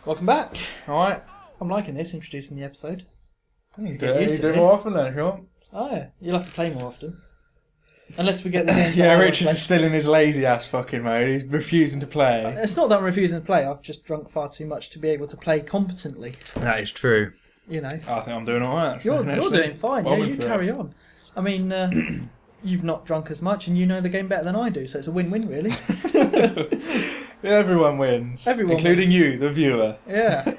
Welcome back. Alright. I'm liking this, introducing the episode. I think Do it more often then, if you want. Oh yeah, you'll have to play more often. Unless we get the games. Yeah, Richard's still in his lazy ass fucking mode. He's refusing to play. It's not that I'm refusing to play, I've just drunk far too much to be able to play competently. That is true. You know. I think I'm doing alright. You're doing fine, yeah, you carry on. I mean, you've not drunk as much and you know the game better than I do, so it's a win-win really. Everyone wins. Including you, the viewer. Yeah.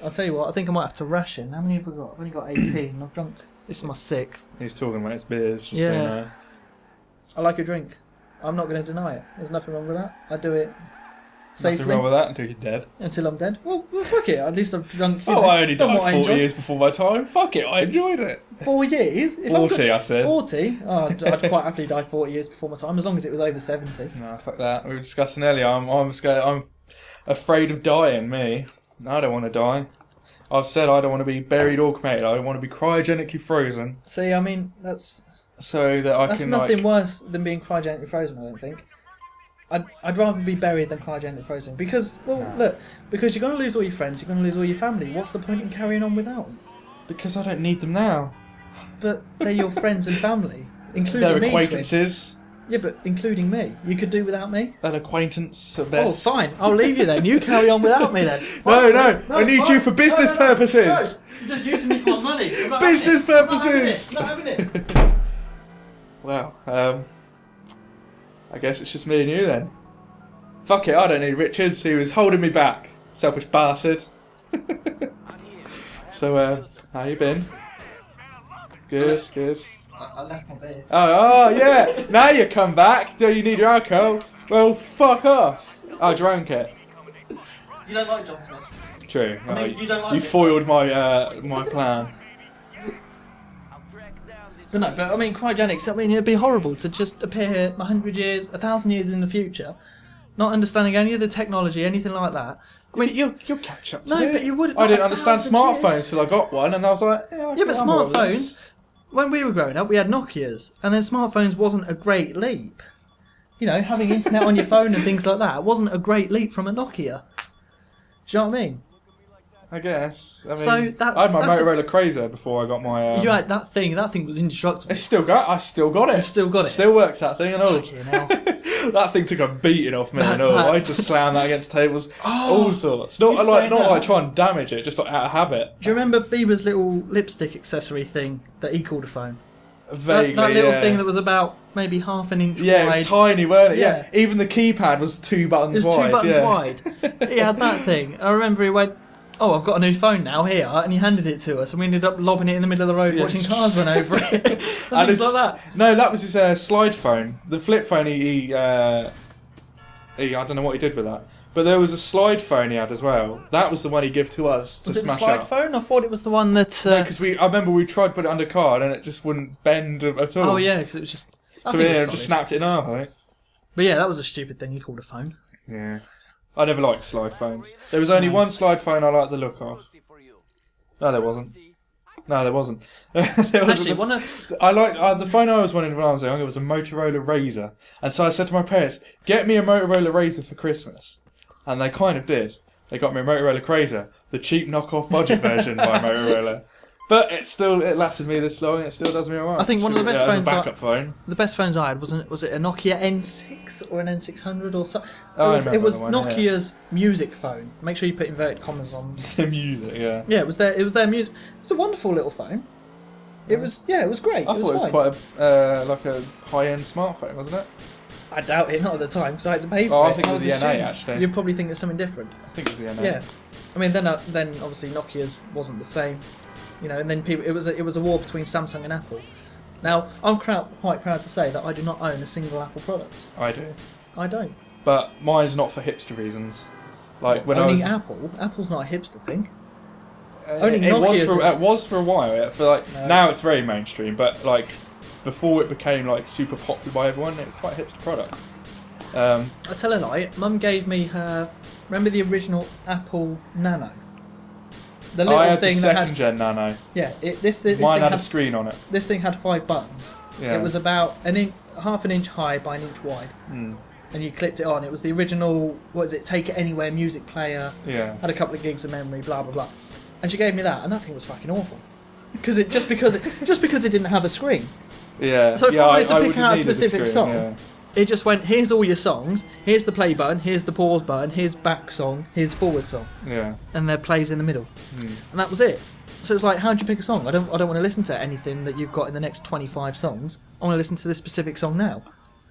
I'll tell you what, I think I might have to ration. How many have I got? I've only got 18. I've drunk. This is my 6th. He's talking about his beers. Just yeah. So you know. I like a drink. I'm not going to deny it. There's nothing wrong with that. I do it safely. Nothing wrong with that until you're dead. Until I'm dead. Well fuck it. At least I've drunk. I only died 40 years before my time. Fuck it, I enjoyed it. 4 years? 40, I said. 40? Oh, I'd quite happily die 40 years before my time, as long as it was over 70. No, fuck that. We were discussing earlier. I'm scared. I'm afraid of dying. Me. I don't want to die. I've said I don't want to be buried or cremated. I want to be cryogenically frozen. See, I mean, that's so that I that's can. That's nothing worse than being cryogenically frozen. I don't think. I'd rather be buried than cryogenically frozen because, look, because you're going to lose all your friends, you're going to lose all your family. What's the point in carrying on without them? Because I don't need them now. But they're your friends and family, including they're me. Acquaintances. Yeah, but including me. You could do without me. An acquaintance at best. Oh, fine. I'll leave you then. You carry on without me then. No, I need you for business purposes. No. You're just using me for money. Business purposes. Not having it. Well, I guess it's just me and you then. Fuck it, I don't need Richards. He was holding me back. Selfish bastard. So, how you been? Good. I left my beer. Oh, yeah. Now you come back. Do you need your alcohol? Well, fuck off. I drank it. You don't like John Smith's? True. I mean, you don't like you it. foiled my plan. But no, but I mean, cryogenics, I mean, it'd be horrible to just appear 100 years, 1,000 years in the future, not understanding any of the technology, anything like that. I mean, you'll catch up to no, it. but you would. I didn't understand smartphones till I got one, and I was like, yeah, but smartphones. When we were growing up, we had Nokias, and then smartphones wasn't a great leap. You know, having internet on your phone and things like that wasn't a great leap from a Nokia. Do you know what I mean? I guess. I mean, so I had my Motorola Crazer before I got my. You had that thing. That thing was indestructible. I still got it. You've still got it. Still works that thing and all. Fucking hell. That thing took a beating off me and all. I used to slam that against tables, all sorts. Not like try and damage it, just like out of habit. Do you remember Bieber's little lipstick accessory thing that he called a phone? Vaguely, that little thing that was about maybe half an inch wide. Yeah, it was tiny, weren't it? Yeah. Even the keypad was 2 buttons wide. It was 2 buttons wide. He had that thing. I remember he went, "Oh, I've got a new phone now here," and he handed it to us, and we ended up lobbing it in the middle of the road, watching cars run over it, and things like that. No, that was his slide phone. The flip phone, he I don't know what he did with that. But there was a slide phone he had as well. That was the one he gave to us to smash out. Was it the slide phone? I thought it was the one that... No, because I remember we tried to put it under card and it just wouldn't bend at all. Oh yeah, because it was just... So we just snapped it in half, I think. But yeah, that was a stupid thing he called a phone. Yeah. I never liked slide phones. There was only one slide phone I liked the look of. No, there wasn't. Actually, I like the phone I was wanting when I was young. It was a Motorola Razr, and so I said to my parents, "Get me a Motorola Razr for Christmas," and they kind of did. They got me a Motorola Razr, the cheap knockoff budget version by Motorola. But it lasted me this long. It still does me alright. I think one of the best phones. Phone. The best phones I had was it a Nokia N6 or an N600 or something? It was Nokia's music phone. Make sure you put inverted commas on. The music, yeah. Yeah, it was their music. It was a wonderful little phone. It was great. I thought it was quite like a high-end smartphone, wasn't it? I doubt it. Not at the time, because I had to pay for it. I think it was the NA actually. You'd probably think it's something different. I think it was the NA. Yeah, I mean then obviously Nokia's wasn't the same. You know, and then it was a war between Samsung and Apple. Now, I'm quite proud to say that I do not own a single Apple product. I do. I don't. But mine's not for hipster reasons. Like when owning Apple's not a hipster thing. It was for a while. Now it's very mainstream, but like before it became like super popular by everyone, it was quite a hipster product. I tell a lie. Mum gave me her. Remember the original Apple Nano? The little I had thing the that second gen Nano. Yeah, this mine had a screen on it. This thing had 5 buttons. Yeah. It was about half an inch high by an inch wide. and you clipped it on. It was the original, what is it, Take It Anywhere music player. Yeah. Had a couple of gigs of memory, blah blah blah. And she gave me that, and that thing was fucking awful. Because it just because it didn't have a screen. Yeah. So if yeah, I wanted to I pick would out a need specific screen, song, yeah. it just went, here's all your songs, here's the play button, here's the pause button, here's back song, here's forward song. Yeah. And there plays in the middle. Hmm. And that was it. So it's like, how do you pick a song? I don't want to listen to anything that you've got in the next 25 songs. I want to listen to this specific song now.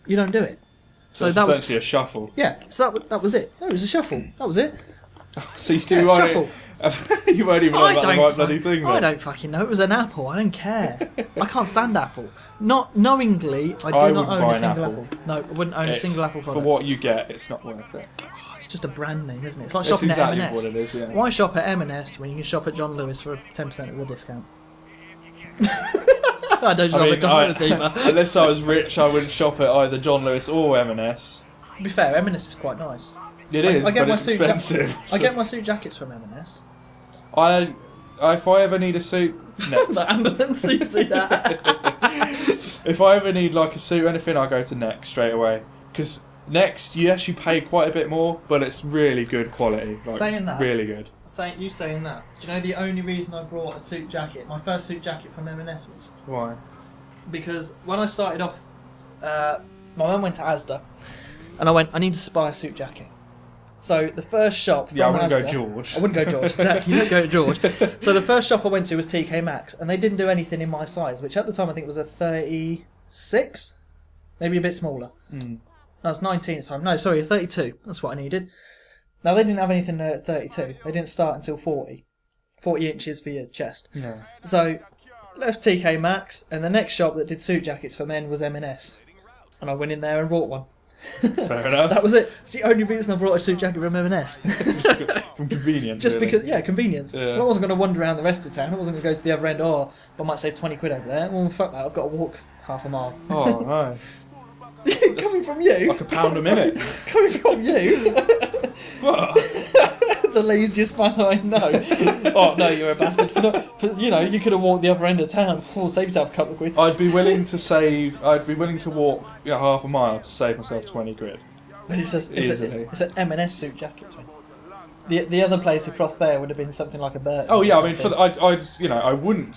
You don't do it. So it's that was essentially a shuffle. yeah. So that was it. No, it was a shuffle. That was it. So you do Yeah, want shuffle. it. You won't even know about the right bloody thing. I then. don't fucking know. It was an Apple. I don't care. I can't stand Apple. Not knowingly, I do I not wouldn't own buy a an single Apple. Apple. No, I wouldn't own a It's- single Apple For product. what you get, it's not worth it. It's just a brand name, isn't it? It's like That's shopping exactly at M&S. what it is, yeah. Why shop at M&S when you can shop at John Lewis for a 10% of the discount? I don't shop at John Lewis either. Unless I was rich, I wouldn't shop at either John Lewis or M&S. To be fair, M&S is quite nice. It is, I get but my it's suit expensive. I get my suit jackets from M&S. If I ever need a suit, Next. The ambulance, you see that? If I ever need like a suit or anything, I go to Next straight away. Because Next, you actually pay quite a bit more, but it's really good quality. Like, Saying that. really good. Saying that. Do you know the only reason I brought a suit jacket, my first suit jacket from M&S was? Why? Because when I started off, my mum went to Asda, and I went, I need to buy a suit jacket. So the first shop from Yeah, I wouldn't Asda, go George. I wouldn't go George, exactly. You don't go George. So the first shop I went to was TK Maxx, and they didn't do anything in my size, which at the time I think was a 36, maybe a bit smaller. Mm. I was 19 at the time. No, sorry, a 32. That's what I needed. Now, they didn't have anything at 32. They didn't start until 40. 40 inches for your chest. Yeah. So, left TK Maxx, and the next shop that did suit jackets for men was M&S. And I went in there and bought one. Fair enough. That was it. It's the only reason I brought a suit jacket from M&S. From convenience. Just really. because, yeah, convenience. Yeah. Well, I wasn't going to wander around the rest of town. I wasn't going to go to the other end. Oh, I might save 20 quid over there. Well, fuck that. I've got to walk half a mile. Oh, no. Coming from you. Like £1 a minute. Coming from you. What? The laziest man I know. Oh no, you're a bastard for not. You know, you could have walked the other end of town. Oh, save yourself a couple of quid. I'd be willing to walk half a mile to save myself 20 quid. But Easily. it's an M&S suit jacket. The other place across there would have been something like a Burt. Oh yeah, I mean, I wouldn't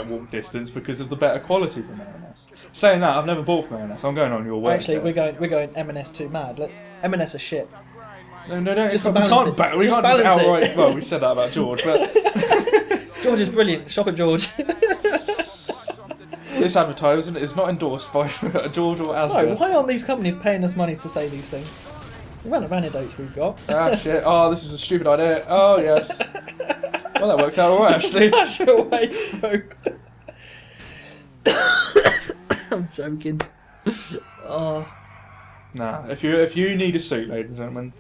walk distance because of the better quality than M&S. Saying that, I've never bought from M&S. I'm going on your way. Actually, we're going M&S too mad. M&S are shit. No. Just we to balance can't. it. We Just can't just balance it. outright. Well, we said that about George, but George is brilliant. Shop at George. this advertisement is not endorsed by George or Asda. No, why aren't these companies paying us money to say these things? The amount of anecdotes we've got. Ah shit! Oh, this is a stupid idea. Oh yes. Well, that worked out alright actually. That's your way through. I'm joking. Oh. Nah, if you need a suit, ladies and gentlemen,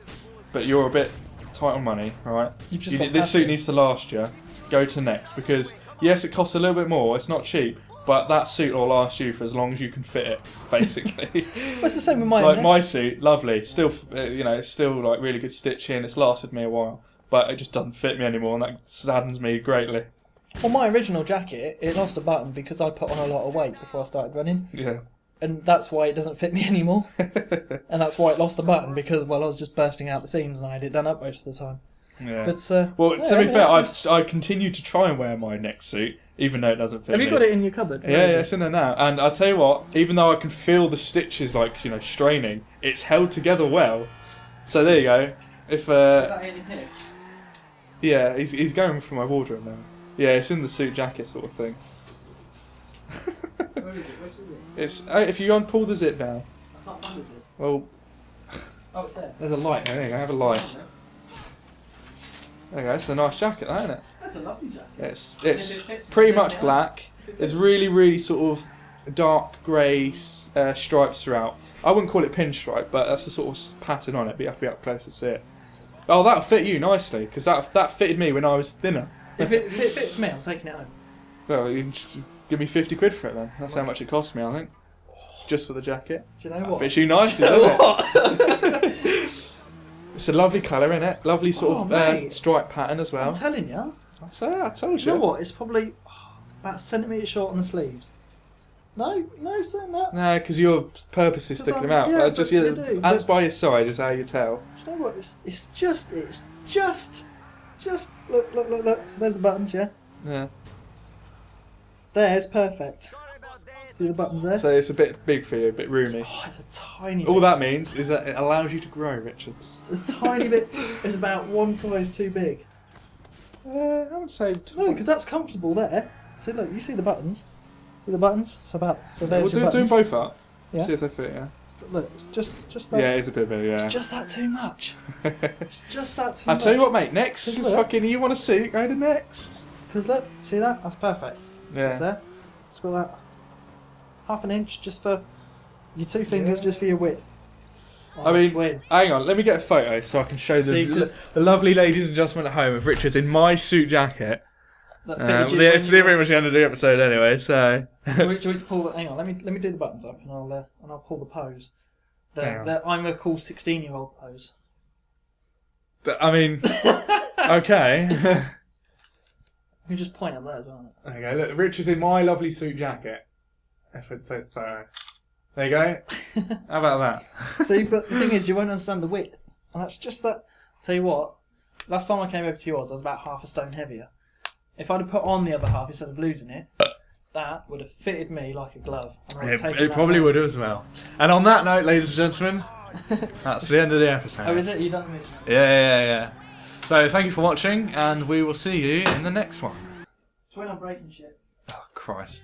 but you're a bit tight on money, right? You've just got this suit passion. needs to last you. Go to Next because yes, it costs a little bit more. It's not cheap, but that suit will last you for as long as you can fit it, basically. Well, it's the same with my Like M&S. my suit, lovely. Still, it's still like really good stitching. It's lasted me a while, but it just doesn't fit me anymore, and that saddens me greatly. Well, my original jacket, it lost a button because I put on a lot of weight before I started running. Yeah. And that's why it doesn't fit me anymore. And that's why it lost the button because, well, I was just bursting out the seams and I had it done up most of the time. Yeah. But, well, yeah, to be fair, M&S I continue to try and wear my Next suit, even though it doesn't fit Have me. you got it in your cupboard? Where Yeah, is it? it's in there now. And I'll tell you what, even though I can feel the stitches, straining, it's held together well. So there you go. If Is that in here? yeah, he's going for my wardrobe now. Yeah, it's in the suit jacket sort of thing. Where is it? It's if you unpull the zip down. I can't find it. Well, Oh, it's there. there's a light. There you go. Have a light. There you go. It's a nice jacket, that, isn't it? That's a lovely jacket. It's And if it fits pretty me, much yeah. black. There's really, really sort of dark grey stripes throughout. I wouldn't call it pinstripe, but that's the sort of pattern on it. Be up close to see it. Oh, that'll fit you nicely because that fitted me when I was thinner. If it fits me, I'm taking it home. Well, you can just give me 50 quid for it then. That's how much it cost me, I think. Just for the jacket. Do you know That what? fits you nicely, doesn't it? It's a lovely colour, isn't it? Lovely sort of mate. stripe pattern as well. I'm telling you. I told Do you know what? It's probably about a centimetre short on the sleeves. No, saying that. No, because you're purposely sticking them out. Yeah, Just but your you do, hands but- by your side is how you tell. Do you know what? It's just look. So there's the buttons, yeah. Yeah. There's perfect. See the buttons there? So it's a bit big for you, a bit roomy. Oh, it's a tiny. All bit. that means is that it allows you to grow, Richards. It's a tiny bit. It's about one size too big. I would say. No, because that's comfortable there. So look, you see the buttons. See the buttons? So there's We'll your do them buttons. both up. Yeah. See if they fit. Yeah. But look, it's just that. Yeah, it's a bit big. Yeah. It's just that too much. It's just that too I'll much. tell you what, mate. Next Just is look. fucking. You want to see? Go to next. Because look, see that? That's perfect. It's Yeah. there. It's got that half an inch just for your two fingers, just for your width. Oh, I mean, it's weird. hang on. Let me get a photo so I can show See, the 'cause- the lovely ladies and gentlemen at home of Richards in my suit jacket. That Yeah, fitted you it's when pretty much the end of the episode anyway. So. Do you want to pull the? Hang on, let me do the buttons up, and I'll pull the pose. Hang on. I'm gonna call 16-year-old pose. But, I mean, okay. You can just point at that as well. Okay, look, Rich is in my lovely suit jacket. If I'd say so. There you go. How about that? See, but the thing is, you won't understand the width, and that's just that. Tell you what, last time I came over to yours, I was about half a stone heavier. If I'd have put on the other half instead of losing it, that would have fitted me like a glove. And I would have taken It that probably back. would have as well. And on that note, ladies and gentlemen, that's the end of the episode. Oh, is it? You done with it? Yeah. So thank you for watching, and we will see you in the next one. It's when I'm breaking shit. Oh, Christ.